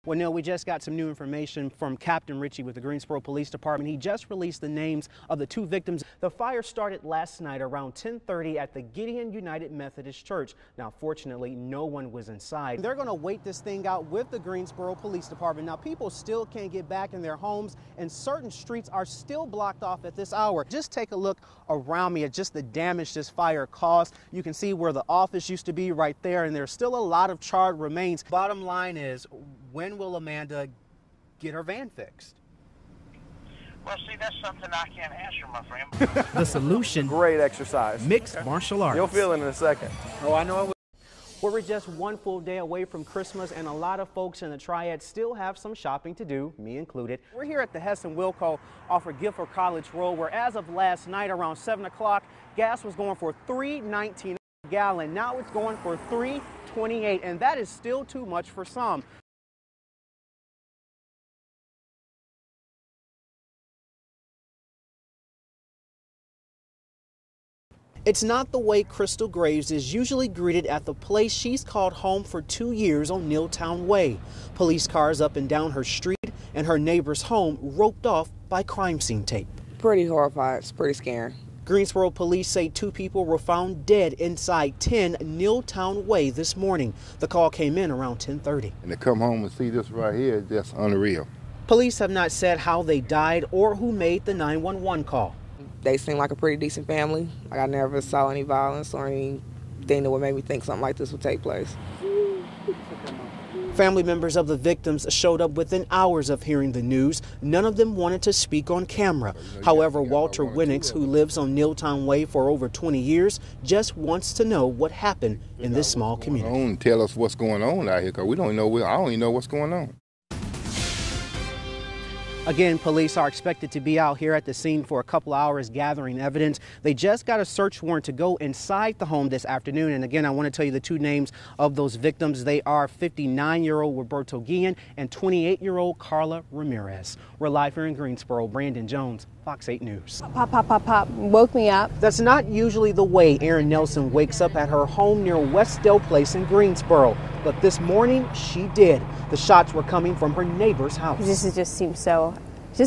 Well, Neil, we just got some new information from Captain Ritchie with the Greensboro Police Department. He just released the names of the two victims. The fire started last night around 10:30 at the Gideon United Methodist Church. Now, fortunately, no one was inside. They're going to wait this thing out with the Greensboro Police Department. Now, people still can't get back in their homes, and certain streets are still blocked off at this hour. Just take a look around me at just the damage this fire caused. You can see where the office used to be right there, and there's still a lot of charred remains. Bottom line is, when will Amanda get her van fixed? Well, see, that's something I can't answer, my friend. The solution: great exercise. Mixed martial arts. You'll feel it in a second. Oh, I know it. Well, we're just one full day away from Christmas, and a lot of folks in the Triad still have some shopping to do, me included. We're here at the Hess and Wilco off of Guilford College Road, where as of last night around 7 o'clock, gas was going for $3.19 a gallon. Now it's going for $3.28, and that is still too much for some. It's not the way Crystal Graves is usually greeted at the place she's called home for 2 years on Nealtown Way. Police cars up and down her street and her neighbor's home roped off by crime scene tape. Pretty horrified. It's pretty scary. Greensboro police say 2 people were found dead inside 10 Nealtown Way this morning. The call came in around 10:30. And to come home and see this right here is just unreal. Police have not said how they died or who made the 911 call. They seem like a pretty decent family. Like, I never saw any violence or anything that would make me think something like this would take place. Family members of the victims showed up within hours of hearing the news. None of them wanted to speak on camera. However, Walter Winnix, who lives on Nealtown Way for over 20 years, just wants to know what happened in this small community. Tell us what's going on out here, because we don't know. I don't even know what's going on. Again, police are expected to be out here at the scene for a couple hours gathering evidence. They just got a search warrant to go inside the home this afternoon. And again, I want to tell you the 2 names of those victims. They are 59-year-old Roberto Guillen and 28-year-old Carla Ramirez. We're live here in Greensboro. Brandon Jones, Fox 8 News. Pop, pop, pop, pop. Woke me up. That's not usually the way Erin Nelson wakes up at her home near Westdale Place in Greensboro. But this morning, she did. The shots were coming from her neighbor's house. This just seems so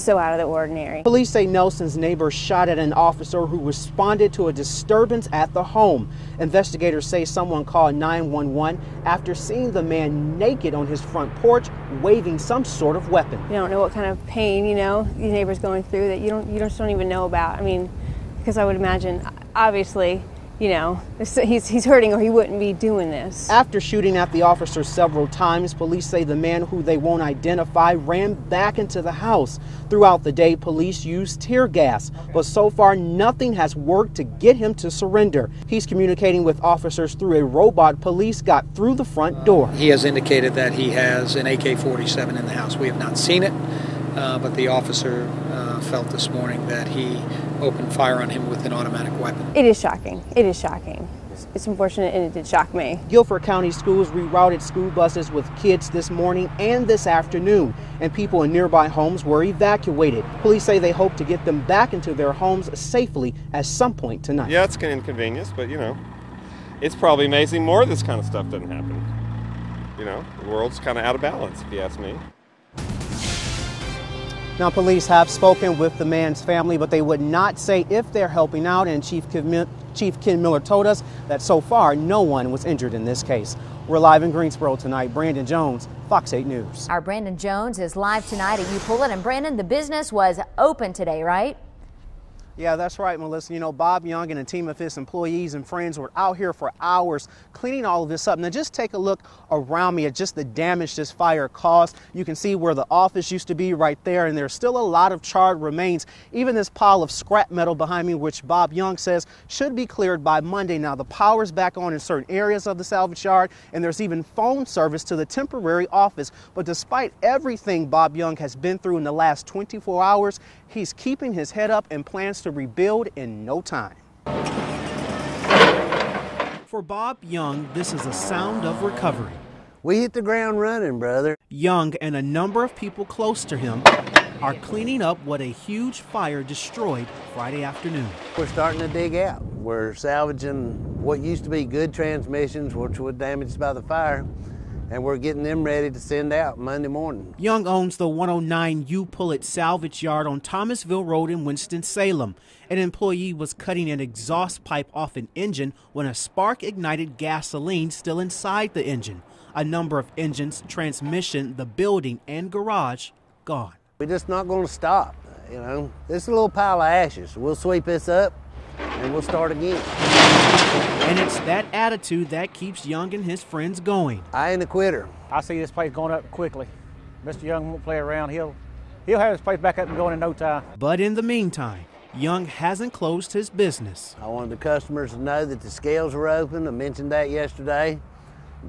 out of the ordinary. Police say Nelson's neighbor shot at an officer who responded to a disturbance at the home. Investigators say someone called 911 after seeing the man naked on his front porch waving some sort of weapon. You don't know what kind of pain, these neighbors going through that you just don't even know about. I mean, because I would imagine, obviously, he's hurting or he wouldn't be doing this. After shooting at the officer several times, police say the man, who they won't identify, ran back into the house. Throughout the day, police used tear gas, but so far nothing has worked to get him to surrender. He's communicating with officers through a robot police got through the front door. He has indicated that he has an AK-47 in the house. We have not seen it, but the officer felt this morning that he opened fire on him with an automatic weapon. It is shocking. It is shocking. It's unfortunate, and it did shock me. Guilford County Schools rerouted school buses with kids this morning and this afternoon, and people in nearby homes were evacuated. Police say they hope to get them back into their homes safely at some point tonight. Yeah, it's an inconvenience, but it's probably amazing more of this kind of stuff doesn't happen. The world's kind of out of balance, if you ask me. Now, police have spoken with the man's family, but they would not say if they're helping out, and Chief Ken Miller told us that so far no one was injured in this case. We're live in Greensboro tonight. Brandon Jones, Fox 8 News. Our Brandon Jones is live tonight at UPullet. And Brandon, the business was open today, right? Yeah, that's right, Melissa. Bob Young and a team of his employees and friends were out here for hours cleaning all of this up. Now, just take a look around me at just the damage this fire caused. You can see where the office used to be right there, and there's still a lot of charred remains. Even this pile of scrap metal behind me, which Bob Young says should be cleared by Monday. Now, the power's back on in certain areas of the salvage yard, and there's even phone service to the temporary office. But despite everything Bob Young has been through in the last 24 hours, he's keeping his head up and plans to rebuild in no time. For Bob Young, this is a sound of recovery. We hit the ground running, brother. Young and a number of people close to him are cleaning up what a huge fire destroyed Friday afternoon. We're starting to dig out. We're salvaging what used to be good transmissions, which were damaged by the fire, and we're getting them ready to send out Monday morning. Young owns the 109 U Pullet Salvage Yard on Thomasville Road in Winston-Salem. An employee was cutting an exhaust pipe off an engine when a spark ignited gasoline still inside the engine. A number of engines, transmission, the building, and garage gone. We're just not going to stop. You know, this is a little pile of ashes. We'll sweep this up and we'll start again. And it's that attitude that keeps Young and his friends going. I ain't a quitter. I see this place going up quickly. Mr. Young won't play around. He'll have this place back up and going in no time. But in the meantime, Young hasn't closed his business. I wanted the customers to know that the scales were open. I mentioned that yesterday.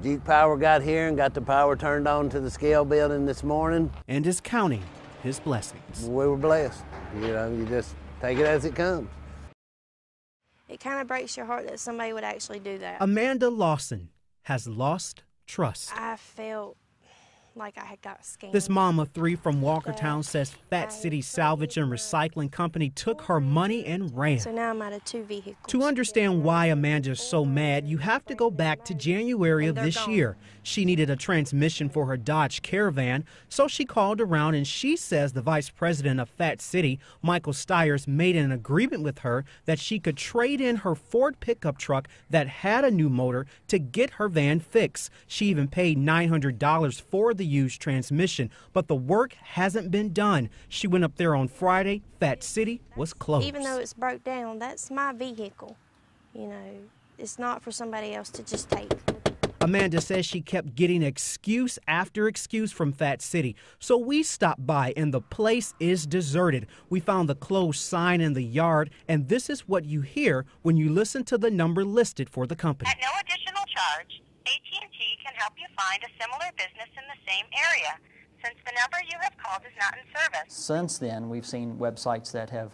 Duke Power got here and got the power turned on to the scale building this morning. And is counting his blessings. We were blessed. You know, you just take it as it comes. It kind of breaks your heart that somebody would actually do that. Amanda Lawson has lost trust. I felt like I had got scammed. This mom of three from Walkertown says Fat City Salvage and Recycling Company took her money and ran. So now I'm out of 2 vehicles. To understand why Amanda is so mad, you have to go back to January of this year. She needed a transmission for her Dodge Caravan, so she called around, and she says the vice president of Fat City, Michael Stiers, made an agreement with her that she could trade in her Ford pickup truck that had a new motor to get her van fixed. She even paid $900 for the used transmission, but the work hasn't been done. She went up there on Friday. Fat City was closed. Even though it's broke down, that's my vehicle. You know, it's not for somebody else to just take. Amanda says she kept getting excuse after excuse from Fat City. So we stopped by and the place is deserted. We found the closed sign in the yard, and this is what you hear when you listen to the number listed for the company. At no additional charge, AT&T can help you find a similar business in the same area, since the number you have called is not in service. Since then, we've seen websites that have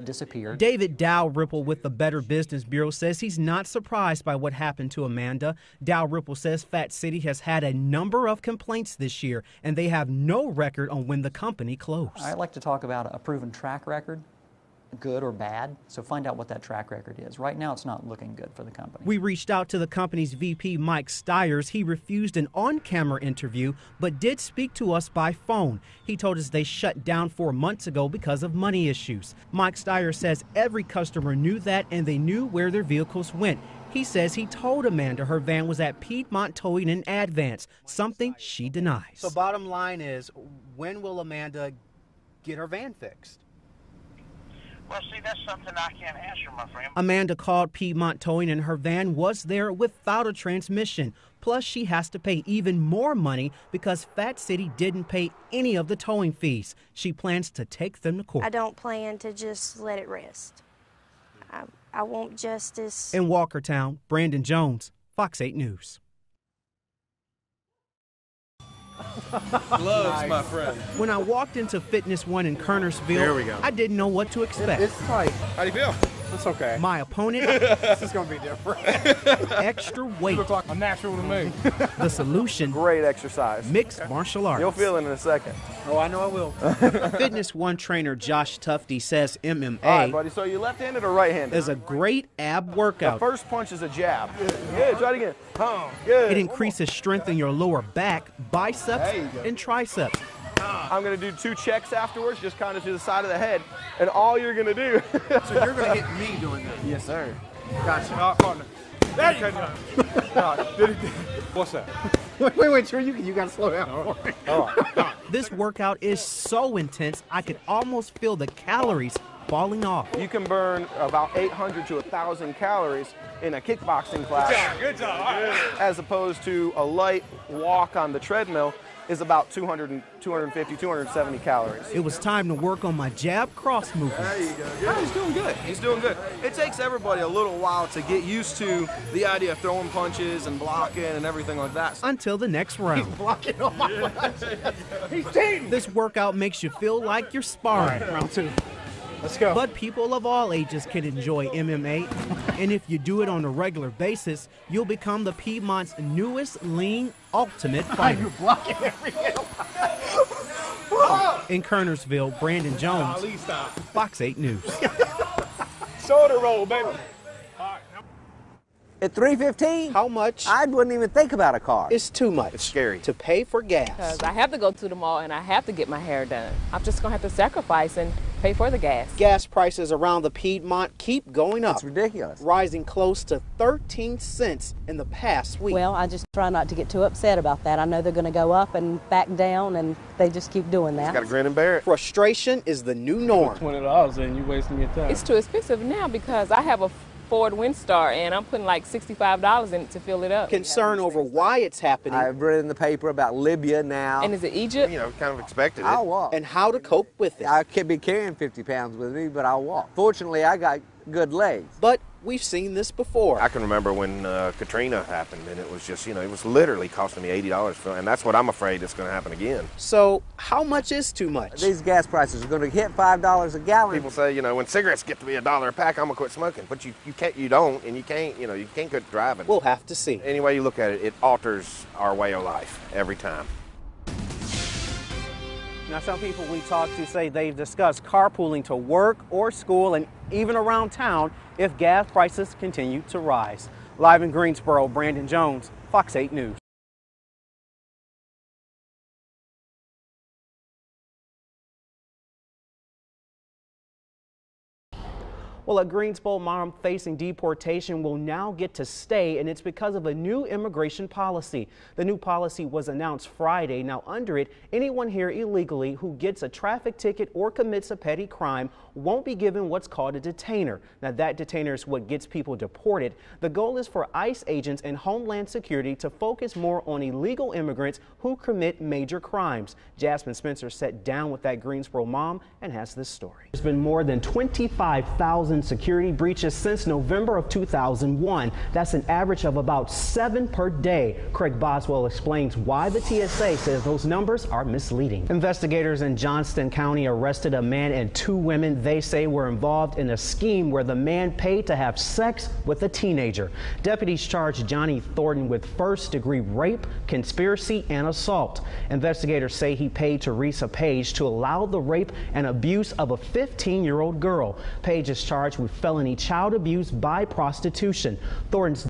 disappeared. David Dalrymple with the Better Business Bureau says he's not surprised by what happened to Amanda. Dalrymple says Fat City has had a number of complaints this year, and they have no record on when the company closed. I like to talk about a proven track record, good or bad, so find out what that track record is. Right now, it's not looking good for the company. We reached out to the company's VP, Mike Stiers. He refused an on-camera interview, but did speak to us by phone. He told us they shut down 4 months ago because of money issues. Mike Stiers says every customer knew that, and they knew where their vehicles went. He says he told Amanda her van was at Piedmont Towing in Advance, something she denies. So bottom line is, when will Amanda get her van fixed? Well, see, that's something I can't answer, my friend. Amanda called Piedmont Towing, and her van was there without a transmission. Plus, she has to pay even more money because Fat City didn't pay any of the towing fees. She plans to take them to court. I don't plan to just let it rest. I want justice. In Walkertown, Brandon Jones, Fox 8 News. Gloves, my friend. When I walked into Fitness One in Kernersville, There we go. I didn't know what to expect. It's tight. How do you feel? It's okay. My opponent, This is going to be different. extra weight. You look like a natural to me. The solution, Great exercise. mixed martial arts. You'll feel it in a second. Oh, I know I will. Fitness One trainer Josh Tufty says All right, MMA buddy. So you left-handed or right-handed? is a great ab The workout. first punch is a jab. Good. Try it again. Good. It increases strength in your lower back, biceps, There you go. and triceps. I'm going to do 2 checks afterwards, just kind of to the side of the head. And all you're going to do. So you're going to hit me doing that? Yes, sir. Gotcha. Partner. There you go. What's that? Wait, sure, you got to slow down. All right. This workout is so intense, I could almost feel the calories falling off. You can burn about 800 to 1,000 calories in a kickboxing class. Good job. All right. As opposed to a light walk on the treadmill is about 250, 270 calories. It was time to work on my jab cross movement. There you go. Yeah, he's doing good. He's doing good. It takes everybody a little while to get used to the idea of throwing punches and blocking and everything like that. Until the next round. Blocking on my punch. He's cheating. This workout makes you feel like you're sparring. Round 2. Let's go. But people of all ages can enjoy MMA, and if you do it on a regular basis, you'll become the Piedmont's newest lean ultimate fighter. You're blocking everything. In Kernersville, Brandon Jones, Ali stop. Fox 8 News. Shoulder roll, baby. All right. At $3.15? How much? I wouldn't even think about a car. It's too much. It's scary. To pay for gas. Because I have to go to the mall and I have to get my hair done. I'm just going to have to sacrifice and pay for the gas. Gas prices around the Piedmont keep going up. It's ridiculous. Rising close to 13 cents in the past week. Well, I just try not to get too upset about that. I know they're going to go up and back down, and they just keep doing that. Just got to grin and bear it. Frustration is the new norm. $20 and you wasting your time. It's too expensive now because I have a Ford Windstar and I'm putting like $65 in it to fill it up. Concern over why it's happening. I've read in the paper about Libya now. And is it Egypt? You know, kind of expected it. I'll walk. And how to cope with it. I could be carrying 50 pounds with me, but I'll walk. Fortunately, I got good legs. But we've seen this before. I can remember when Katrina happened, and it was just, you know, it was literally costing me $80, and that's what I'm afraid is going to happen again. So how much is too much? These gas prices are going to hit $5 a gallon. People say, you know, when cigarettes get to be $1 a pack, I'm going to quit smoking. But you can't, you don't, and you can't, you know, you can't quit driving. We'll have to see. Any way you look at it, it alters our way of life every time. Now, some people we talk to say they've discussed carpooling to work or school and even around town if gas prices continue to rise. Live in Greensboro, Brandon Jones, Fox 8 News. Well, a Greensboro mom facing deportation will now get to stay, and it's because of a new immigration policy. The new policy was announced Friday. Now, under it, anyone here illegally who gets a traffic ticket or commits a petty crime won't be given what's called a detainer. Now, that detainer is what gets people deported. The goal is for ICE agents and Homeland Security to focus more on illegal immigrants who commit major crimes. Jasmine Spencer sat down with that Greensboro mom and has this story. There's been more than 25,000 security breaches since November of 2001. That's an average of about 7 per day. Craig Boswell explains why the TSA says those numbers are misleading. Investigators in Johnston County arrested a man and 2 women they say were involved in a scheme where the man paid to have sex with a teenager. Deputies charged Johnny Thornton with first-degree rape, conspiracy, and assault. Investigators say he paid Teresa Page to allow the rape and abuse of a 15-year-old girl. Page is charged with felony child abuse by prostitution. Thornton's